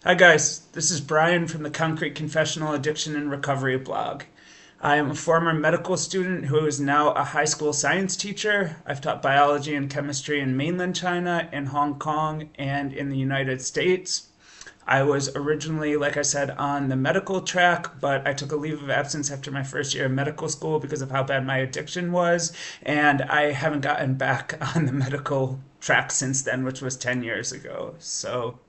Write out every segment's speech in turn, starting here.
Hi guys, this is Brian from the Concrete Confessional Addiction and Recovery blog. I am a former medical student who is now a high school science teacher. I've taught biology and chemistry in mainland China, in Hong Kong, and in the United States. I was originally, like I said, on the medical track, but I took a leave of absence after my first year of medical school because of how bad my addiction was, and I haven't gotten back on the medical track since then, which was 10 years ago. So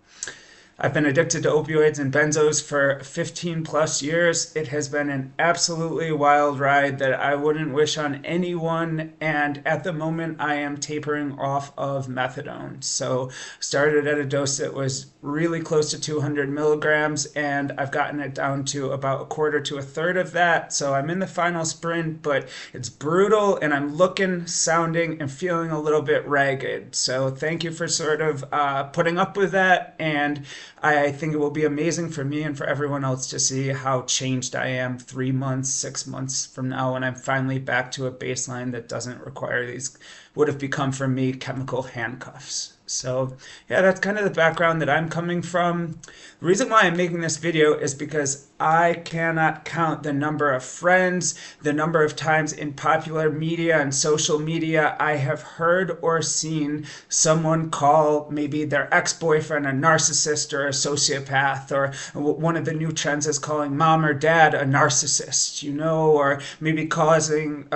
I've been addicted to opioids and benzos for 15 plus years. It has been an absolutely wild ride that I wouldn't wish on anyone. And at the moment, I am tapering off of methadone. So, started at a dose that was really close to 200 milligrams, and I've gotten it down to about a quarter to a third of that. So, I'm in the final sprint, but it's brutal, and I'm looking, sounding, and feeling a little bit ragged. So, thank you for sort of putting up with that. And I think it will be amazing for me and for everyone else to see how changed I am 3 months, 6 months from now when I'm finally back to a baseline that doesn't require these, would have become for me, chemical handcuffs. So, yeah, that's kind of the background that I'm coming from. The reason why I'm making this video is because I cannot count the number of friends, the number of times in popular media and social media I have heard or seen someone call maybe their ex-boyfriend a narcissist or a sociopath, or one of the new trends is calling mom or dad a narcissist, or maybe calling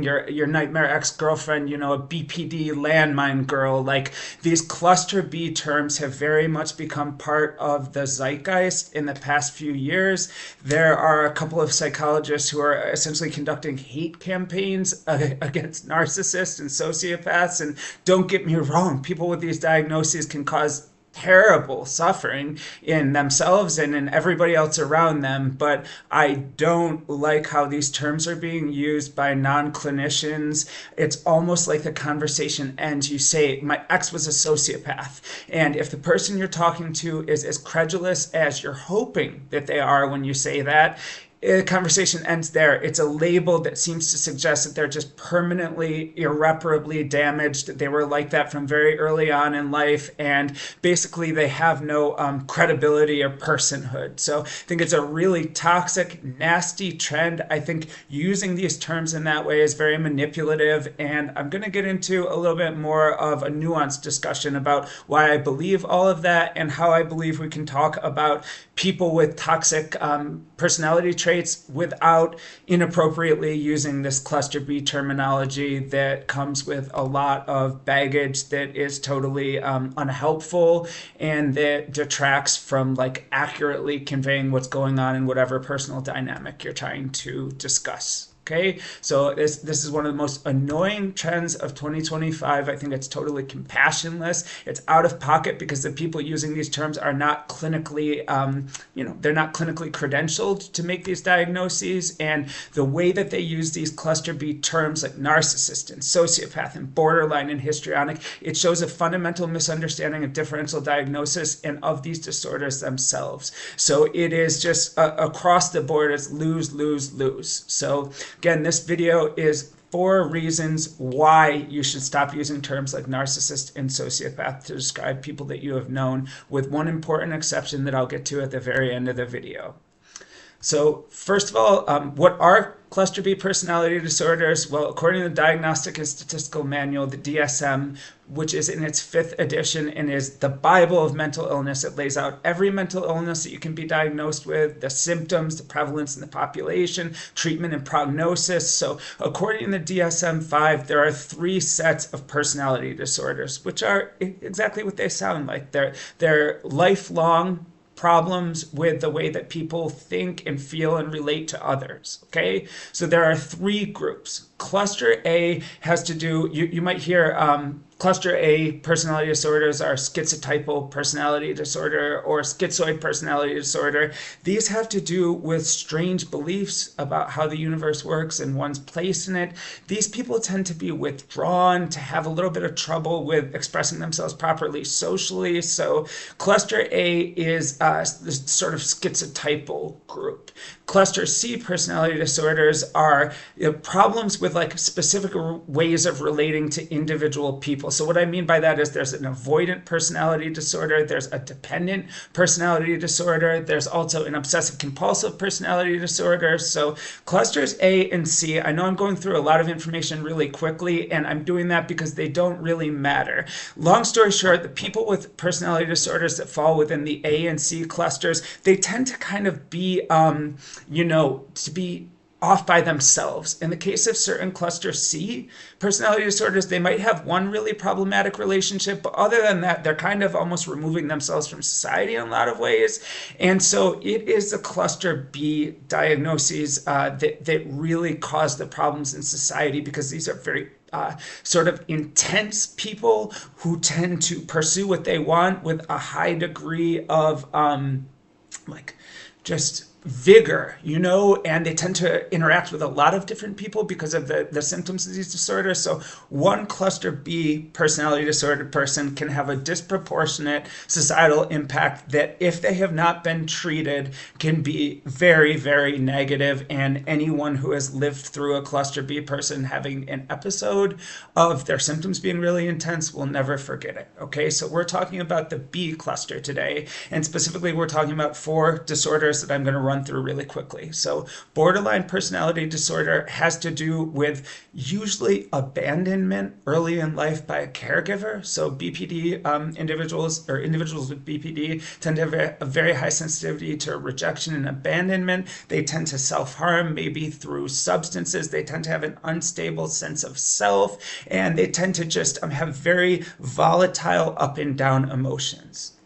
your nightmare ex-girlfriend, a BPD landmine girl. Like, these cluster B terms have very much become part of the zeitgeist in the past few years. There are a couple of psychologists who are essentially conducting hate campaigns against narcissists and sociopaths. And don't get me wrong, people with these diagnoses can cause terrible suffering in themselves and in everybody else around them, but I don't like how these terms are being used by non-clinicians. It's almost like the conversation ends. You say, my ex was a sociopath, and if the person you're talking to is as credulous as you're hoping that they are when you say that, the conversation ends there. It's a label that seems to suggest that they're just permanently, irreparably damaged. They were like that from very early on in life, and basically they have no credibility or personhood. So I think it's a really toxic, nasty trend. I think using these terms in that way is very manipulative, and I'm going to get into a little bit more of a nuanced discussion about why I believe all of that and how I believe we can talk about people with toxic personality traits without inappropriately using this cluster B terminology that comes with a lot of baggage that is totally unhelpful and that detracts from like accurately conveying what's going on in whatever personal dynamic you're trying to discuss. Okay, so this is one of the most annoying trends of 2025. I think it's totally compassionless. It's out of pocket because the people using these terms are not clinically, they're not clinically credentialed to make these diagnoses. And the way that they use these cluster B terms like narcissist and sociopath and borderline and histrionic, it shows a fundamental misunderstanding of differential diagnosis and of these disorders themselves. So it is just across the board, it's lose, lose, lose. So again, this video is 4 reasons why you should stop using terms like narcissist and sociopath to describe people that you have known, with one important exception that I'll get to at the very end of the video. So first of all, what are cluster B personality disorders? Well, according to the Diagnostic and Statistical Manual, the DSM, which is in its 5th edition and is the Bible of mental illness, it lays out every mental illness that you can be diagnosed with, the symptoms, the prevalence in the population, treatment and prognosis. So according to the DSM-5, there are 3 sets of personality disorders, which are exactly what they sound like. They're lifelong problems with the way that people think and feel and relate to others. Okay, so there are 3 groups. Cluster A has to do, you might hear cluster A personality disorders are schizotypal personality disorder or schizoid personality disorder. These have to do with strange beliefs about how the universe works and one's place in it. These people tend to be withdrawn, to have a little bit of trouble with expressing themselves properly socially. So cluster A is this sort of schizotypal group. Cluster C personality disorders are problems with like specific ways of relating to individual people. So what I mean by that is there's an avoidant personality disorder, there's a dependent personality disorder, there's also an obsessive compulsive personality disorder. So clusters A and C, I know I'm going through a lot of information really quickly, and I'm doing that because they don't really matter. Long story short, the people with personality disorders that fall within the A and C clusters, they tend to kind of be, to be off by themselves. In the case of certain cluster C personality disorders, they might have one really problematic relationship, but other than that, they're kind of almost removing themselves from society in a lot of ways. And so it is the cluster B diagnoses that really cause the problems in society, because these are very sort of intense people who tend to pursue what they want with a high degree of just vigor, and they tend to interact with a lot of different people because of the symptoms of these disorders. So one cluster B personality disordered person can have a disproportionate societal impact that, if they have not been treated, can be very, very negative. And anyone who has lived through a cluster B person having an episode of their symptoms being really intense will never forget it. Okay, so we're talking about the B cluster today, and specifically we're talking about 4 disorders that I'm going to run through really quickly. So borderline personality disorder has to do with usually abandonment early in life by a caregiver. So BPD individuals with BPD tend to have a very high sensitivity to rejection and abandonment. They tend to self-harm, maybe through substances. They tend to have an unstable sense of self, and they tend to just have very volatile up and down emotions.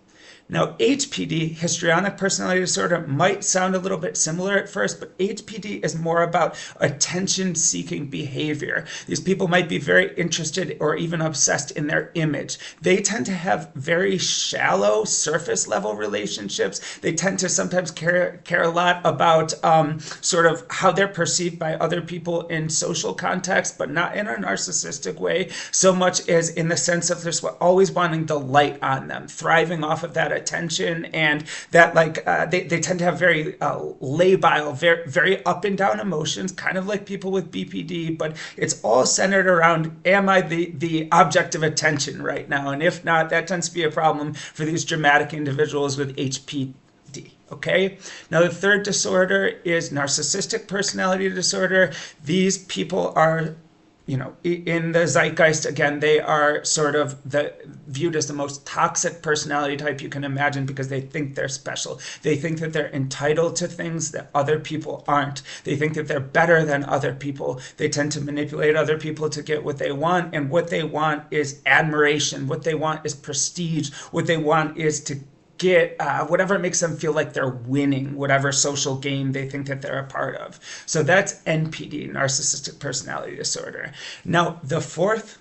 Now, HPD, histrionic personality disorder, might sound a little bit similar at first, but HPD is more about attention-seeking behavior. These people might be very interested or even obsessed in their image. They tend to have very shallow, surface-level relationships. They tend to sometimes care a lot about sort of how they're perceived by other people in social context, but not in a narcissistic way, so much as in the sense of just always wanting the light on them, thriving off of that attention, and that they tend to have very labile, very, very up and down emotions, kind of like people with BPD, but it's all centered around, am I the object of attention right now? And if not, that tends to be a problem for these dramatic individuals with HPD. Okay, now the third disorder is narcissistic personality disorder. These people are, in the zeitgeist, again, they are sort of viewed as the most toxic personality type you can imagine, because they think they're special. They think that they're entitled to things that other people aren't. They think that they're better than other people. They tend to manipulate other people to get what they want, and what they want is admiration. What they want is prestige. What they want is to get whatever makes them feel like they're winning whatever social game they think that they're a part of. So that's NPD, narcissistic personality disorder. Now, the fourth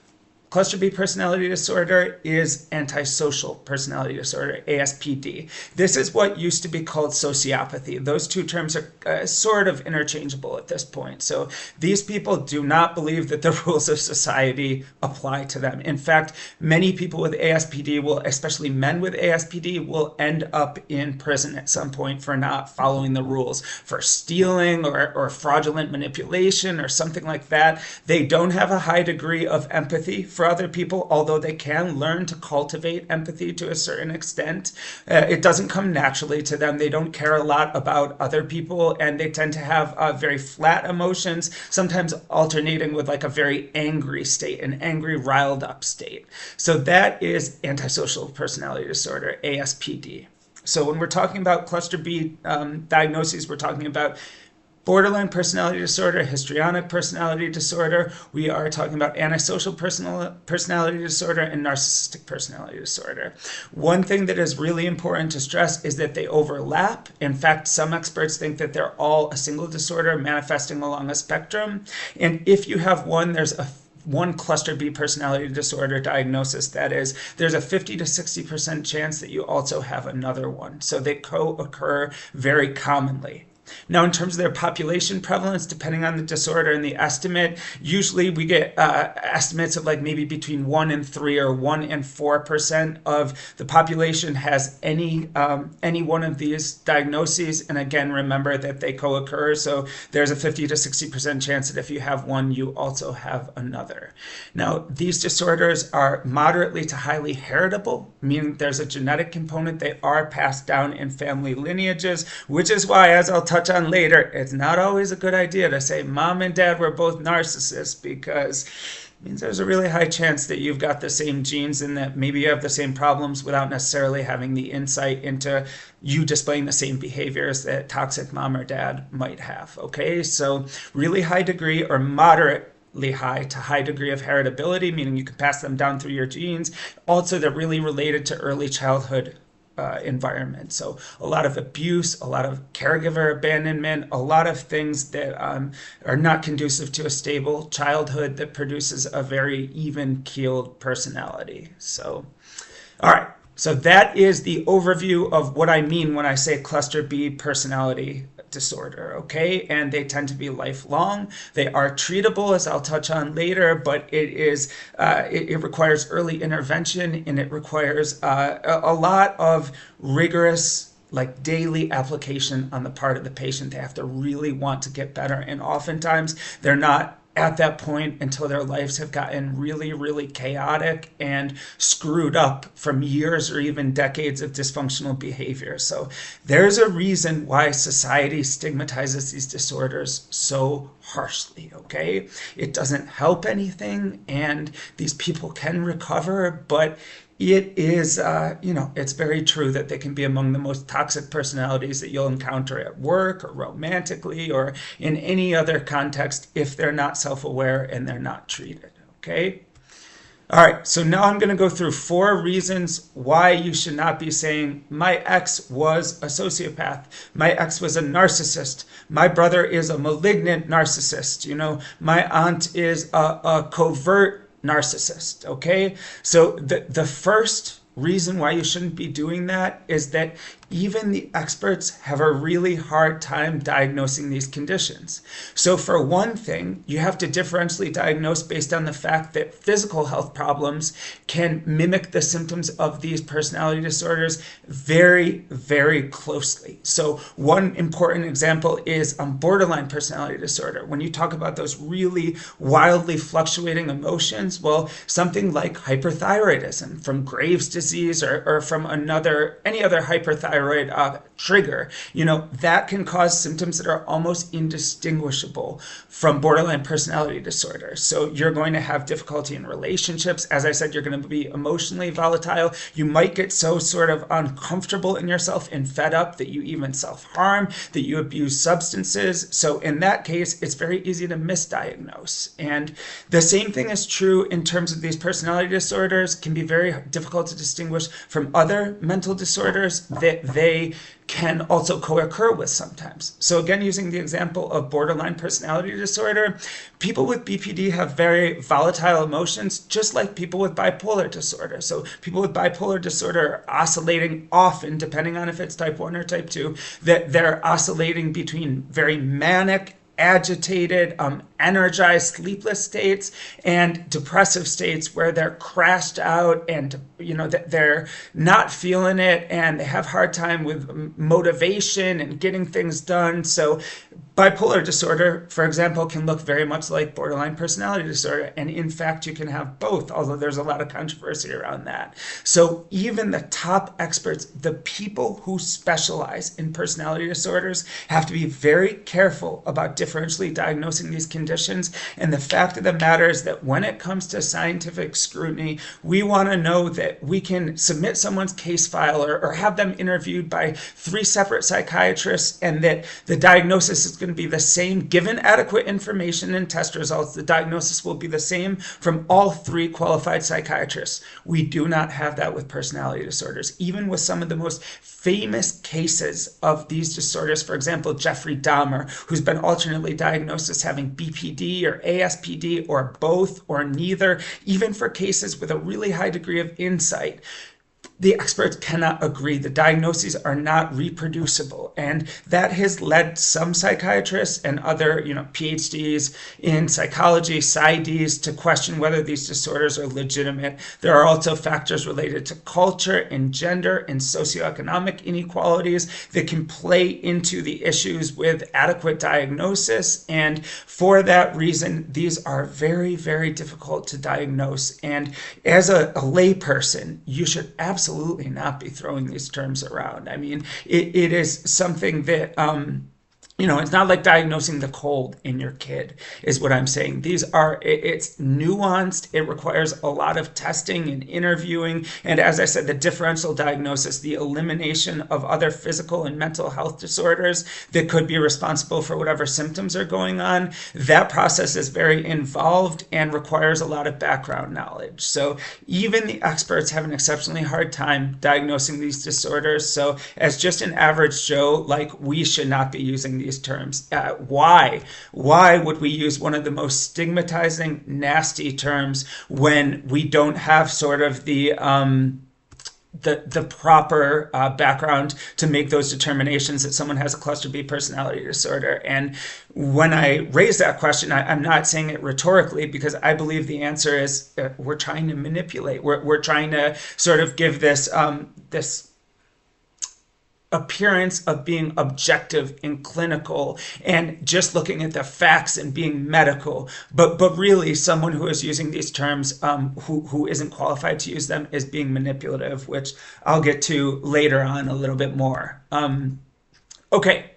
cluster B personality disorder is antisocial personality disorder, ASPD. This is what used to be called sociopathy. Those two terms are sort of interchangeable at this point. So these people do not believe that the rules of society apply to them. In fact, many people with ASPD will, especially men with ASPD, will end up in prison at some point for not following the rules, for stealing or fraudulent manipulation or something like that. They don't have a high degree of empathy for other people, although they can learn to cultivate empathy to a certain extent. It doesn't come naturally to them. They don't care a lot about other people, and they tend to have very flat emotions, sometimes alternating with like a very angry state, an angry, riled up state. So that is antisocial personality disorder, ASPD. So when we're talking about cluster B diagnoses, we're talking about borderline personality disorder, histrionic personality disorder. We are talking about antisocial personality disorder and narcissistic personality disorder. One thing that is really important to stress is that they overlap. In fact, some experts think that they're all a single disorder manifesting along a spectrum. And if you have one, there's one cluster B personality disorder diagnosis, that is, there's a 50 to 60% chance that you also have another one. So they co-occur very commonly. Now, in terms of their population prevalence, depending on the disorder and the estimate, usually we get estimates of like maybe between 1 and 3 or 1 and 4% of the population has any one of these diagnoses. And again, remember that they co-occur. So there's a 50 to 60% chance that if you have one, you also have another. Now, these disorders are moderately to highly heritable, meaning there's a genetic component. They are passed down in family lineages, which is why, as I'll touch on later, it's not always a good idea to say mom and dad were both narcissists, because it means there's a really high chance that you've got the same genes and that maybe you have the same problems without necessarily having the insight into you displaying the same behaviors that toxic mom or dad might have. Okay, so really high degree or moderately high to high degree of heritability, meaning you can pass them down through your genes. Also, they're really related to early childhood environment. So a lot of abuse, a lot of caregiver abandonment, a lot of things that are not conducive to a stable childhood that produces a very even-keeled personality. So, all right. So that is the overview of what I mean when I say cluster B personality disorder, okay? And they tend to be lifelong. They are treatable, as I'll touch on later, but it requires early intervention, and it requires a lot of rigorous, like, daily application on the part of the patient. They have to really want to get better, and oftentimes they're not at that point until their lives have gotten really, really chaotic and screwed up from years or even decades of dysfunctional behavior. So there's a reason why society stigmatizes these disorders so harshly, okay? It doesn't help anything, and these people can recover, but it is, it's very true that they can be among the most toxic personalities that you'll encounter at work or romantically or in any other context if they're not self-aware and they're not treated, okay? All right, so now I'm going to go through 4 reasons why you should not be saying, my ex was a sociopath, my ex was a narcissist, my brother is a malignant narcissist, my aunt is a covert narcissist, okay? So the first reason why you shouldn't be doing that is that even the experts have a really hard time diagnosing these conditions. So for one thing, you have to differentially diagnose based on the fact that physical health problems can mimic the symptoms of these personality disorders very, very closely. So one important example is borderline personality disorder. When you talk about those really wildly fluctuating emotions, well, something like hyperthyroidism from Graves' disease or from any other hyperthyroid trigger, that can cause symptoms that are almost indistinguishable from borderline personality disorder. So you're going to have difficulty in relationships. As I said, you're going to be emotionally volatile. You might get so sort of uncomfortable in yourself and fed up that you even self-harm, that you abuse substances. So in that case, it's very easy to misdiagnose. And the same thing is true in terms of these personality disorders. Can be very difficult to distinguish from other mental disorders that they can also co-occur with sometimes. So again, using the example of borderline personality disorder, people with BPD have very volatile emotions, just like people with bipolar disorder. So people with bipolar disorder are oscillating often, depending on if it's type 1 or type 2, that they're oscillating between very manic, agitated, energized, sleepless states and depressive states where they're crashed out and that they're not feeling it and they have hard time with motivation and getting things done. So bipolar disorder, for example, can look very much like borderline personality disorder, and in fact you can have both, although there's a lot of controversy around that. So even the top experts, the people who specialize in personality disorders, have to be very careful about differentially diagnosing these conditions. And the fact of the matter is that when it comes to scientific scrutiny, we want to know that we can submit someone's case file or have them interviewed by 3 separate psychiatrists, and that the diagnosis is going to be the same. Given adequate information and test results, the diagnosis will be the same from all 3 qualified psychiatrists. We do not have that with personality disorders. Even with some of the most famous cases of these disorders, for example, Jeffrey Dahmer, who's been alternately diagnosed as having BPD or ASPD or both or neither, even for cases with a really high degree of insight, the experts cannot agree. The diagnoses are not reproducible. And that has led some psychiatrists and other, PhDs in psychology, PsyDs, to question whether these disorders are legitimate. There are also factors related to culture and gender and socioeconomic inequalities that can play into the issues with adequate diagnosis. And for that reason, these are very, very difficult to diagnose. And as a layperson, you should absolutely not be throwing these terms around. I mean, it is something that it's not like diagnosing the cold in your kid, is what I'm saying. It's nuanced. It requires a lot of testing and interviewing. And as I said, the differential diagnosis, the elimination of other physical and mental health disorders that could be responsible for whatever symptoms are going on, that process is very involved and requires a lot of background knowledge. So even the experts have an exceptionally hard time diagnosing these disorders. So as just an average Joe, we should not be using these terms. Why would we use one of the most stigmatizing, nasty terms when we don't have sort of the proper background to make those determinations that someone has a cluster B personality disorder? And when I raise that question, I'm not saying it rhetorically, because I believe the answer is we're trying to manipulate. We're trying to sort of give this appearance of being objective and clinical and just looking at the facts and being medical, but really someone who is using these terms who isn't qualified to use them is being manipulative, which I'll get to later on a little bit more. Okay,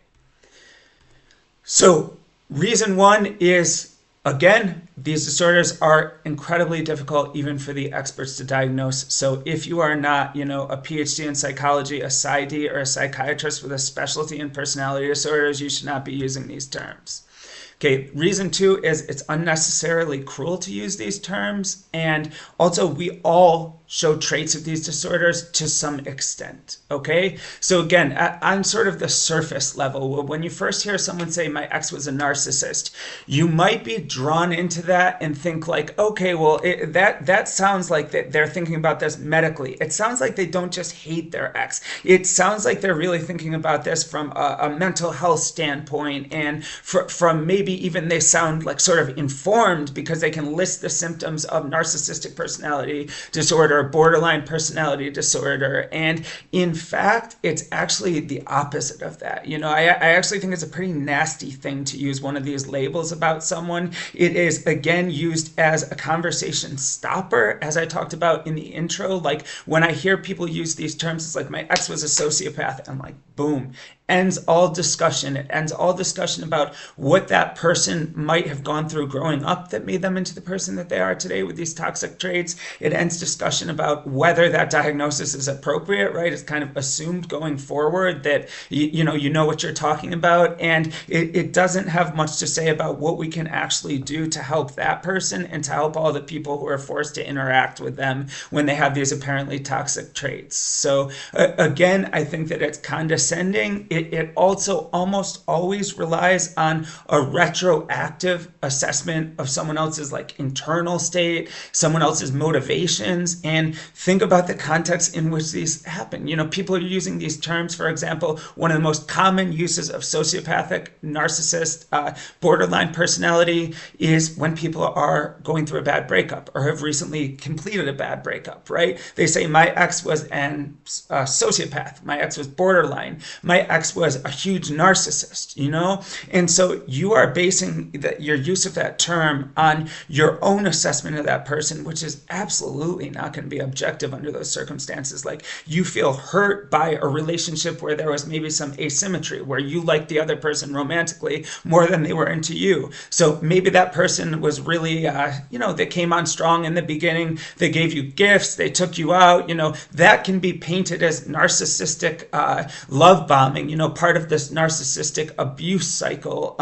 so reason one is, again, these disorders are incredibly difficult even for the experts to diagnose. So if you are not, a PhD in psychology, a PsyD, or a psychiatrist with a specialty in personality disorders, you should not be using these terms. Okay, reason two is it's unnecessarily cruel to use these terms. And also, we all show traits of these disorders to some extent, okay? So again, on sort of the surface level, when you first hear someone say, my ex was a narcissist, you might be drawn into that and think okay, well, that sounds like they're thinking about this medically. It sounds like they don't just hate their ex. It sounds like they're really thinking about this from a mental health standpoint, and from maybe even they sound sort of informed because they can list the symptoms of narcissistic personality disorder, borderline personality disorder. And in fact, it's actually the opposite of that. I actually think it's a pretty nasty thing to use one of these labels about someone. It is, again, used as a conversation stopper, as I talked about in the intro. When I hear people use these terms, it's like, my ex was a sociopath. I'm like, boom. Ends all discussion. It ends all discussion about what that person might have gone through growing up that made them into the person that they are today with these toxic traits. It ends discussion about whether that diagnosis is appropriate, right? It's kind of assumed going forward that you know what you're talking about, and it doesn't have much to say about what we can actually do to help that person and to help all the people who are forced to interact with them when they have these apparently toxic traits. So again, I think that it's condescending. It also almost always relies on a retroactive assessment of someone else's internal state, someone else's motivations, and think about the context in which these happen. People are using these terms. For example, one of the most common uses of sociopathic, narcissist, borderline personality is when people are going through a bad breakup or have recently completed a bad breakup, right? They say, my ex was a sociopath, my ex was borderline, my ex was a huge narcissist, And so you are basing your use of that term on your own assessment of that person, which is absolutely not going to be objective under those circumstances. You feel hurt by a relationship where there was maybe some asymmetry, where you liked the other person romantically more than they were into you. So maybe that person was really, they came on strong in the beginning, they gave you gifts, they took you out, that can be painted as narcissistic love bombing. part of this narcissistic abuse cycle.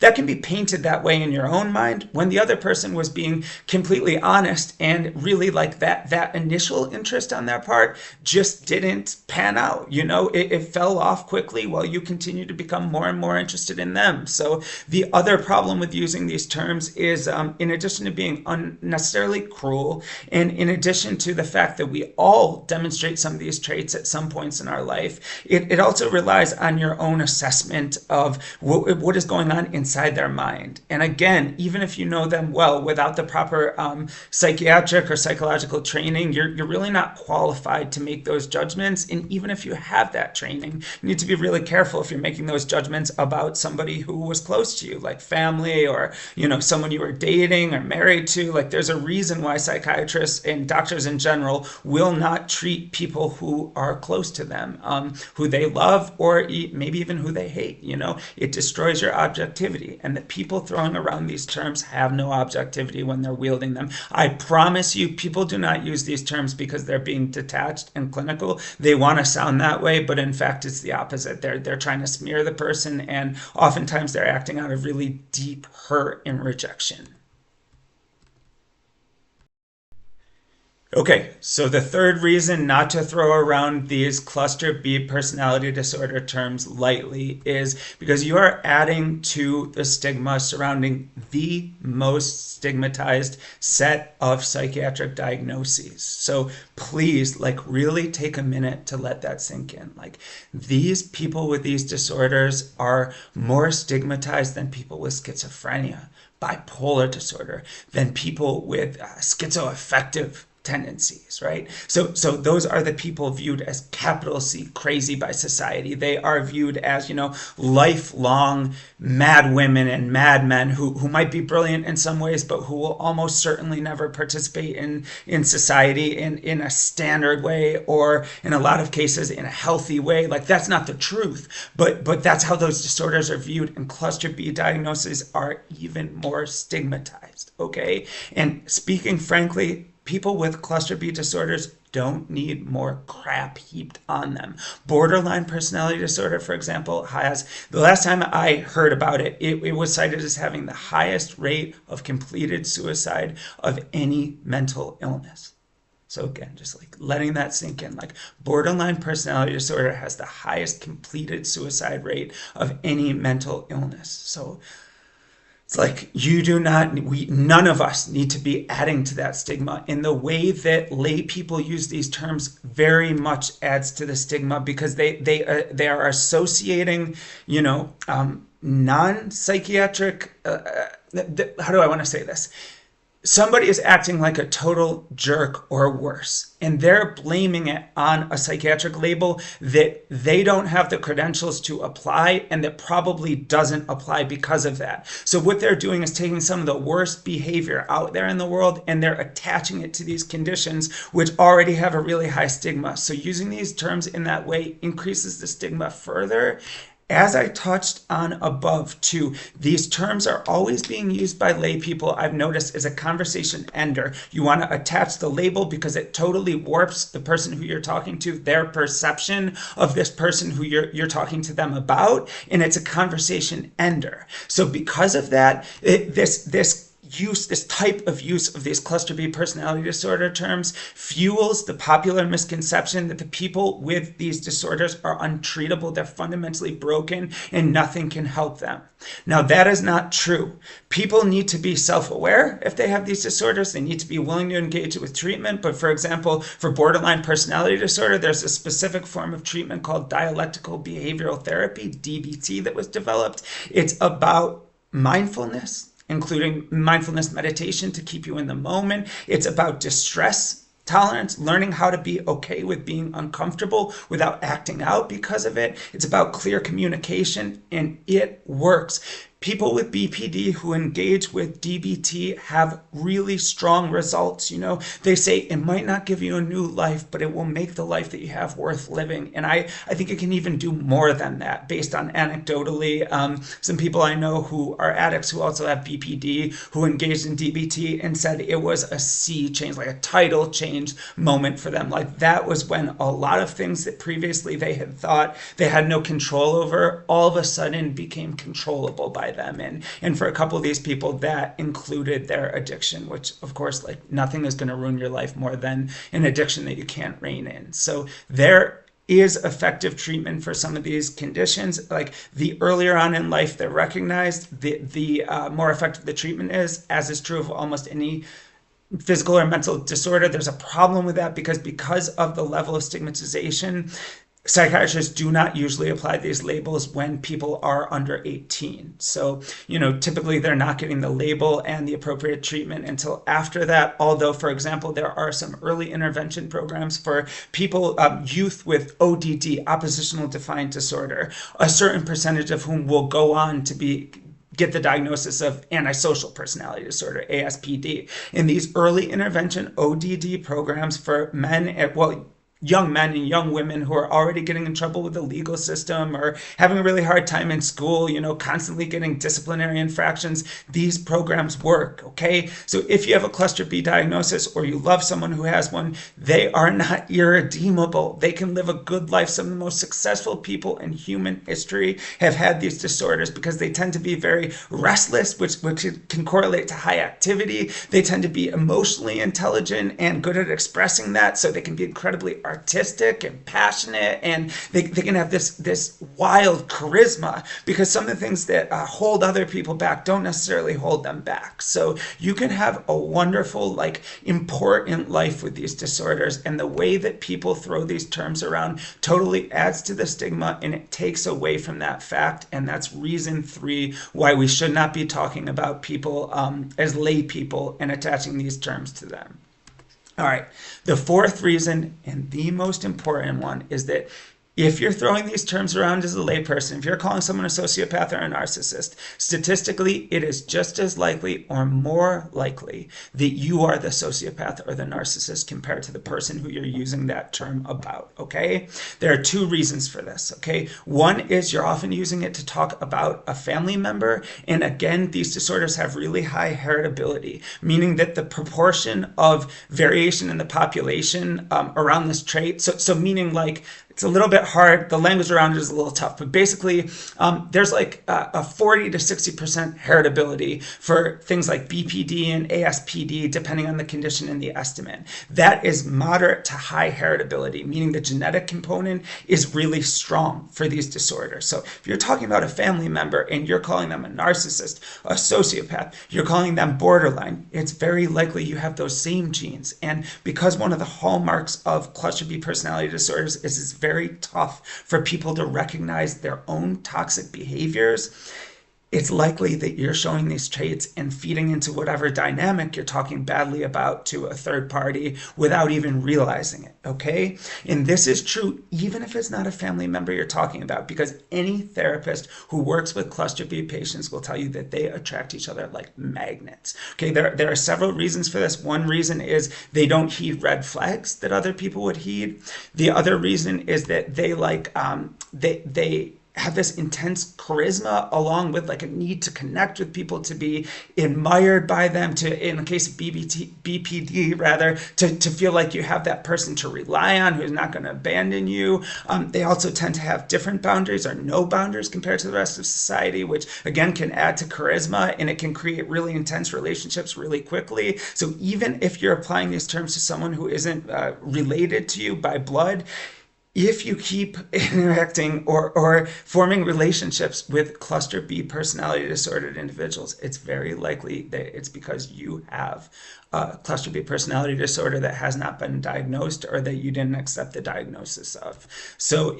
That can be painted that way in your own mind when the other person was being completely honest, and really like that initial interest on their part just didn't pan out. It fell off quickly while you continue to become more and more interested in them. So the other problem with using these terms is, in addition to being unnecessarily cruel, and in addition to the fact that we all demonstrate some of these traits at some points in our life, it also relies on your own assessment of what is going on inside their mind. And again, even if you know them well, without the proper psychiatric or psychological training, you're really not qualified to make those judgments. And even if you have that training, you need to be really careful if you're making those judgments about somebody who was close to you, like family, or someone you were dating or married to. Like, there's a reason why psychiatrists and doctors in general will not treat people who are close to them, who they love, or maybe even who they hate. It destroys your objectivity, and the people throwing around these terms have no objectivity when they're wielding them. I promise you, people do not use these terms because they're being detached and clinical. They want to sound that way, but in fact it's the opposite. They're trying to smear the person, and oftentimes they're acting out of really deep hurt and rejection. Okay, so the third reason not to throw around these cluster B personality disorder terms lightly is because you are adding to the stigma surrounding the most stigmatized set of psychiatric diagnoses. So please, really take a minute to let that sink in. These people with these disorders are more stigmatized than people with schizophrenia, bipolar disorder, than people with schizoaffective tendencies, right? So those are the people viewed as capital C crazy by society. They are viewed as, lifelong mad women and mad men who might be brilliant in some ways, but who will almost certainly never participate in society in a standard way, or in a lot of cases in a healthy way. That's not the truth, but that's how those disorders are viewed, and cluster B diagnoses are even more stigmatized, okay? And speaking frankly, people with cluster B disorders don't need more crap heaped on them. Borderline personality disorder, for example, has, the last time I heard about it, it was cited as having the highest rate of completed suicide of any mental illness. So again, just letting that sink in. Borderline personality disorder has the highest completed suicide rate of any mental illness. So it's none of us need to be adding to that stigma. In the way that lay people use these terms very much adds to the stigma, because they are associating, non-psychiatric, how do I want to say this? Somebody is acting like a total jerk or worse, and they're blaming it on a psychiatric label that they don't have the credentials to apply, and that probably doesn't apply because of that. So what they're doing is taking some of the worst behavior out there in the world, and they're attaching it to these conditions which already have a really high stigma. So using these terms in that way increases the stigma further. As I touched on above too, these terms are always being used by lay people, I've noticed, as a conversation ender. You want to attach the label because it totally warps the person who you're talking to, their perception of this person who you're talking to them about, and it's a conversation ender. So because of that, this type of use of these cluster B personality disorder terms fuels the popular misconception that the people with these disorders are untreatable, they're fundamentally broken, and nothing can help them. Now, that is not true. People need to be self-aware if they have these disorders. They need to be willing to engage with treatment. But for example, for borderline personality disorder, there's a specific form of treatment called dialectical behavioral therapy, DBT, that was developed. It's about mindfulness, including mindfulness meditation to keep you in the moment. It's about distress tolerance, learning how to be okay with being uncomfortable without acting out because of it. It's about clear communication, and it works. People with BPD who engage with DBT have really strong results. They say it might not give you a new life, but it will make the life that you have worth living. And I think it can even do more than that based on anecdotally. Some people I know who are addicts who also have BPD who engaged in DBT and said it was a sea change, like a tidal change moment for them. Like that was when a lot of things that previously they had thought they had no control over all of a sudden became controllable by them. And for a couple of these people, that included their addiction, which of course, like nothing is going to ruin your life more than an addiction that you can't rein in. So there is effective treatment for some of these conditions. Like the earlier on in life they're recognized, the more effective the treatment is, as is true of almost any physical or mental disorder. There's a problem with that because of the level of stigmatization. Psychiatrists do not usually apply these labels when people are under 18. So, typically they're not getting the label and the appropriate treatment until after that. Although, for example, there are some early intervention programs for people, youth with ODD, oppositional defiant disorder, a certain percentage of whom will go on to get the diagnosis of antisocial personality disorder, ASPD. In these early intervention ODD programs for men, young men and young women who are already getting in trouble with the legal system or having a really hard time in school, constantly getting disciplinary infractions, these programs work, okay? So if you have a cluster B diagnosis or you love someone who has one, they are not irredeemable. They can live a good life. Some of the most successful people in human history have had these disorders because they tend to be very restless, which can correlate to high activity. They tend to be emotionally intelligent and good at expressing that, so they can be incredibly artistic and passionate, and they can have this wild charisma because some of the things that hold other people back don't necessarily hold them back. So you can have a wonderful, important life with these disorders, and the way that people throw these terms around totally adds to the stigma, and it takes away from that fact. And that's reason 3 why we should not be talking about people as lay people and attaching these terms to them. All right, the 4th reason, and the most important one, is that if you're throwing these terms around as a layperson, if you're calling someone a sociopath or a narcissist, statistically, it is just as likely or more likely that you are the sociopath or the narcissist compared to the person who you're using that term about, okay? There are 2 reasons for this, okay? One is you're often using it to talk about a family member, and again, these disorders have really high heritability, meaning that the proportion of variation in the population around this trait, so meaning it's a little bit hard. The language around it is a little tough, but basically there's a 40 to 60% heritability for things like BPD and ASPD, depending on the condition and the estimate. That is moderate to high heritability, meaning the genetic component is really strong for these disorders. So if you're talking about a family member and you're calling them a narcissist, a sociopath, you're calling them borderline, it's very likely you have those same genes. And because one of the hallmarks of cluster B personality disorders is it's very tough for people to recognize their own toxic behaviors, it's likely that you're showing these traits and feeding into whatever dynamic you're talking badly about to a third party without even realizing it, okay? And this is true even if it's not a family member you're talking about, because any therapist who works with cluster B patients will tell you that they attract each other like magnets, okay? There are several reasons for this. One reason is they don't heed red flags that other people would heed. The other reason is that they have this intense charisma along with a need to connect with people, to be admired by them, to, in the case of BPD rather, to feel like you have that person to rely on who's not going to abandon you. They also tend to have different boundaries or no boundaries compared to the rest of society, which again can add to charisma, and it can create really intense relationships really quickly. So even if you're applying these terms to someone who isn't related to you by blood, if you keep interacting or forming relationships with cluster B personality disordered individuals, it's very likely that it's because you have a cluster B personality disorder that has not been diagnosed or that you didn't accept the diagnosis of. So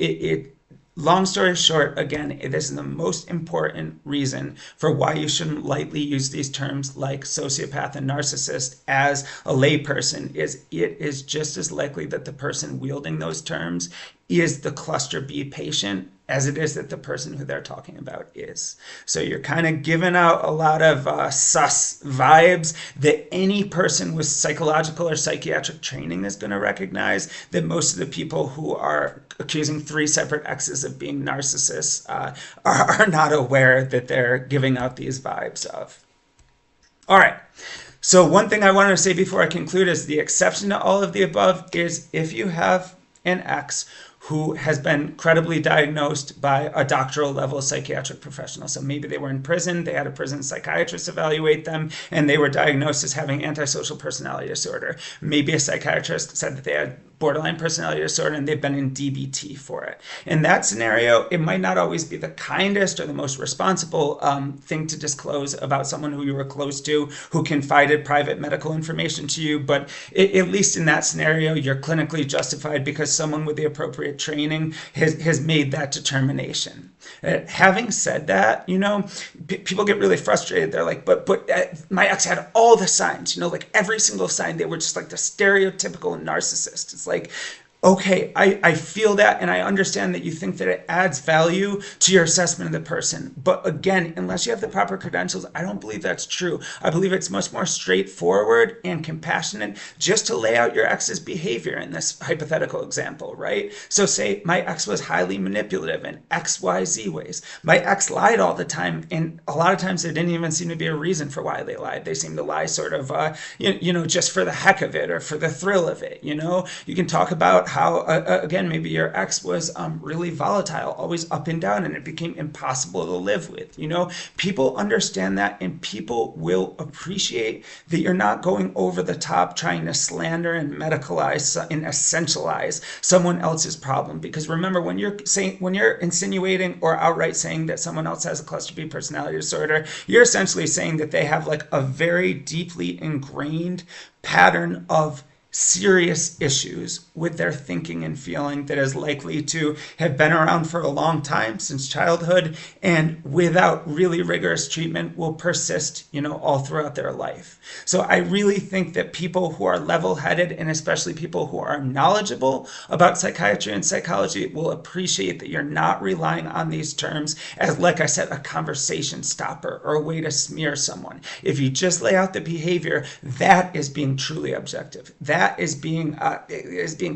long story short, again, this is the most important reason for why you shouldn't lightly use these terms like sociopath and narcissist as a layperson. It is just as likely that the person wielding those terms is the cluster B patient as it is that the person who they're talking about is. So you're kind of giving out a lot of sus vibes that any person with psychological or psychiatric training is going to recognize, that most of the people who are accusing 3 separate exes of being narcissists are not aware that they're giving out these vibes of. All right. So one thing I wanted to say before I conclude is the exception to all of the above is if you have an ex who has been credibly diagnosed by a doctoral level psychiatric professional. So maybe they were in prison, they had a prison psychiatrist evaluate them, and they were diagnosed as having antisocial personality disorder. Maybe a psychiatrist said that they had borderline personality disorder and they've been in DBT for it. In that scenario, it might not always be the kindest or the most responsible thing to disclose about someone who you were close to, who confided private medical information to you, but at least in that scenario, you're clinically justified because someone with the appropriate training has made that determination. Having said that, people get really frustrated. They're like, but my ex had all the signs, like every single sign. They were just like the stereotypical narcissist. It's like, okay, I feel that and I understand that you think that it adds value to your assessment of the person. But again, unless you have the proper credentials, I don't believe that's true. I believe it's much more straightforward and compassionate just to lay out your ex's behavior in this hypothetical example, right? So say my ex was highly manipulative in XYZ ways. My ex lied all the time, and a lot of times there didn't even seem to be a reason for why they lied. They seemed to lie sort of, just for the heck of it or for the thrill of it, You can talk about how, again, maybe your ex was really volatile, always up and down, and it became impossible to live with. People understand that, and people will appreciate that you're not going over the top trying to slander and medicalize and essentialize someone else's problem. Because remember, when you're insinuating or outright saying that someone else has a cluster B personality disorder, you're essentially saying that they have like a very deeply ingrained pattern of serious issues with their thinking and feeling that is likely to have been around for a long time, since childhood, and without really rigorous treatment will persist, all throughout their life. So I really think that people who are level-headed, and especially people who are knowledgeable about psychiatry and psychology, will appreciate that you're not relying on these terms as, like I said, a conversation stopper or a way to smear someone. If you just lay out the behavior, that is being truly objective. That is being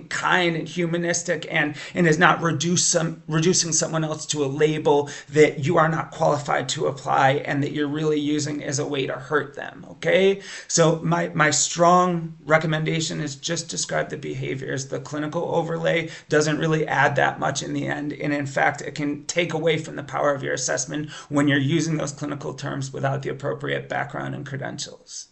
kind and humanistic, and is not reducing someone else to a label that you are not qualified to apply and that you're really using as a way to hurt them. Okay, so my strong recommendation is just describe the behaviors. The clinical overlay doesn't really add that much in the end, and in fact it can take away from the power of your assessment when you're using those clinical terms without the appropriate background and credentials.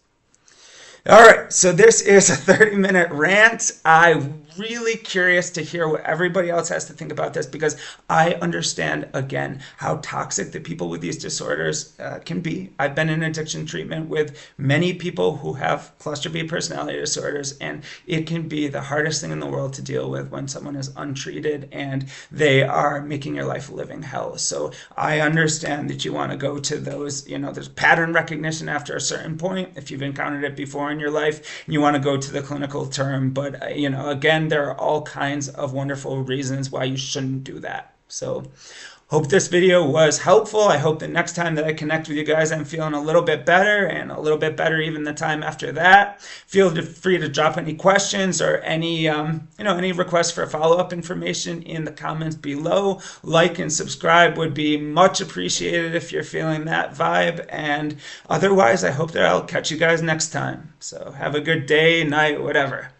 All right, so this is a 30-minute rant. I'm really curious to hear what everybody else has to think about this, because I understand, again, how toxic the people with these disorders can be. I've been in addiction treatment with many people who have cluster B personality disorders, and it can be the hardest thing in the world to deal with when someone is untreated and they are making your life a living hell. So I understand that you want to go to those, there's pattern recognition after a certain point, if you've encountered it before in your life, and you want to go to the clinical term. But, again, there are all kinds of wonderful reasons why you shouldn't do that. So hope this video was helpful. I hope that next time that I connect with you guys, I'm feeling a little bit better, and a little bit better even the time after that. Feel free to drop any questions or any requests for follow-up information in the comments below. Like and subscribe would be much appreciated if you're feeling that vibe. And otherwise, I hope that I'll catch you guys next time. So have a good day, night, whatever.